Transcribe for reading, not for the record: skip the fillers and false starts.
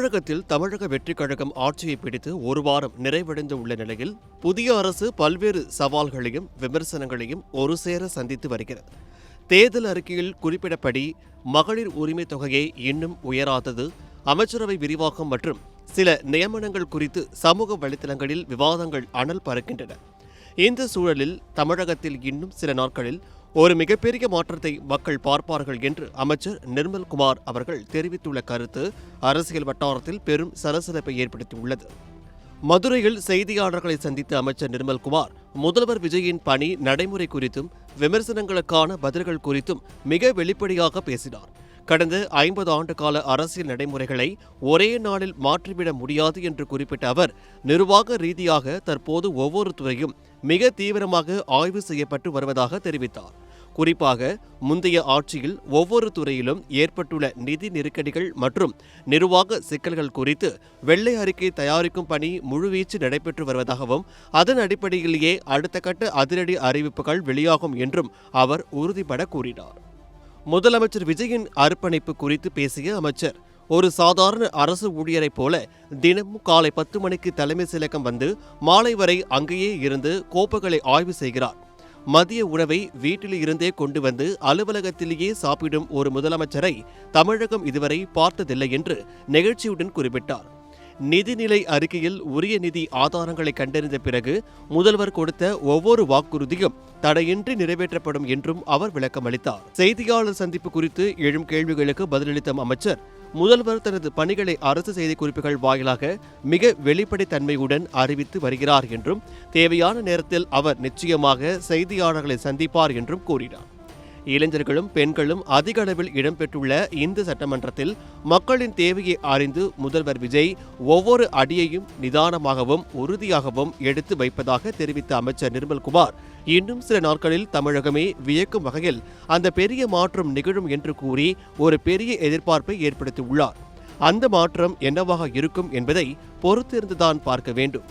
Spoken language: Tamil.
தமிழகத்தில் தமிழக வெற்றிக் கழகம் ஆட்சியை பிடித்து ஒரு வாரம் நிறைவடைந்து உள்ள நிலையில் புதிய அரசு பல்வேறு சவால்களையும் விமர்சனங்களையும் ஒரு சேர சந்தித்து வருகிறது. தேர்தல் அறிக்கையில் குறிப்பிடப்படி மகளிர் உரிமை தொகையை இன்னும் உயராதது, அமைச்சரவை விரிவாக்கம் மற்றும் சில நியமனங்கள் குறித்து சமூக வலைதளங்களில் விவாதங்கள் அனல் பறக்கின்றன. இந்த சூழலில் தமிழகத்தில் இன்னும் சில நாட்களில் ஒரு மிகப்பெரிய மாற்றத்தை மக்கள் பார்ப்பார்கள் என்று அமைச்சர் நிர்மல்குமார் அவர்கள் தெரிவித்துள்ள கருத்து அரசியல் வட்டாரத்தில் பெரும் சலசலப்பை ஏற்படுத்தியுள்ளது. மதுரையில் செய்தியாளர்களை சந்தித்த அமைச்சர் நிர்மல்குமார் முதல்வர் விஜயின் பணி நடைமுறை குறித்தும் விமர்சனங்களுக்கான பதில்கள் குறித்தும் மிக வெளிப்படையாக பேசினார். கடந்த 50 ஆண்டு கால அரசியல் நடைமுறைகளை ஒரே நாளில் மாற்றிவிட முடியாது என்று குறிப்பிட்ட அவர், நிர்வாக ரீதியாக தற்போது ஒவ்வொரு துறையும் மிக தீவிரமாக ஆய்வு செய்யப்பட்டு வருவதாக தெரிவித்தார். குறிப்பாக முந்தைய ஆட்சியில் ஒவ்வொரு துறையிலும் ஏற்பட்டுள்ள நிதி நெருக்கடிகள் மற்றும் நிர்வாக சிக்கல்கள் குறித்து வெள்ளை அறிக்கை தயாரிக்கும் பணி முழுவீச்சு நடைபெற்று வருவதாகவும் அதன் அடிப்படையிலேயே அடுத்த கட்ட அதிரடி அறிவிப்புகள் வெளியாகும் என்றும் அவர் உறுதிபட கூறினார். முதலமைச்சர் விஜயின் அர்ப்பணிப்பு குறித்து பேசிய அமைச்சர், ஒரு சாதாரண அரசு ஊழியரைப் போல தினமும் காலை 10 மணிக்கு தலைமை செயலகம் வந்து மாலை வரை அங்கேயே இருந்து கோப்புகளை ஆய்வு செய்கிறார். மதிய உணவை வீட்டில் இருந்தே கொண்டு வந்து அலுவலகத்திலேயே சாப்பிடும் ஒரு முதலமைச்சரை தமிழகம் இதுவரை பார்த்ததில்லை என்று நெகிழ்ச்சியுடன் குறிப்பிட்டார். நிதிநிலை அறிக்கையில் உரிய நிதி ஆதாரங்களை கண்டறிந்த பிறகு முதல்வர் கொடுத்த ஒவ்வொரு வாக்குறுதியும் தடையின்றி நிறைவேற்றப்படும் என்றும் அவர் விளக்கமளித்தார். செய்தியாளர் சந்திப்பு குறித்து எழும் கேள்விகளுக்கு பதிலளித்த அமைச்சர், முதல்வர் தனது பணிகளை அரசு செய்திக்குறிப்புகள் வாயிலாக மிக வெளிப்படைத்தன்மையுடன் அறிவித்து வருகிறார் என்றும் தேவையான நேரத்தில் அவர் நிச்சயமாக செய்தியாளர்களை சந்திப்பார் என்றும் கூறினார். இளைஞர்களும் பெண்களும் அதிக அளவில் இடம்பெற்றுள்ள இந்த சட்டமன்றத்தில் மக்களின் தேவையை அறிந்து முதல்வர் விஜய் ஒவ்வொரு அடியையும் நிதானமாகவும் உறுதியாகவும் எடுத்து வைப்பதாக தெரிவித்த அமைச்சர் நிர்மல்குமார், இன்னும் சில நாட்களில் தமிழகமே வியக்கும் வகையில் அந்த பெரிய மாற்றம் நிகழும் என்று கூறி ஒரு பெரிய எதிர்பார்ப்பை ஏற்படுத்தியுள்ளார். அந்த மாற்றம் என்னவாக இருக்கும் என்பதை பொறுத்திருந்துதான் பார்க்க வேண்டும்.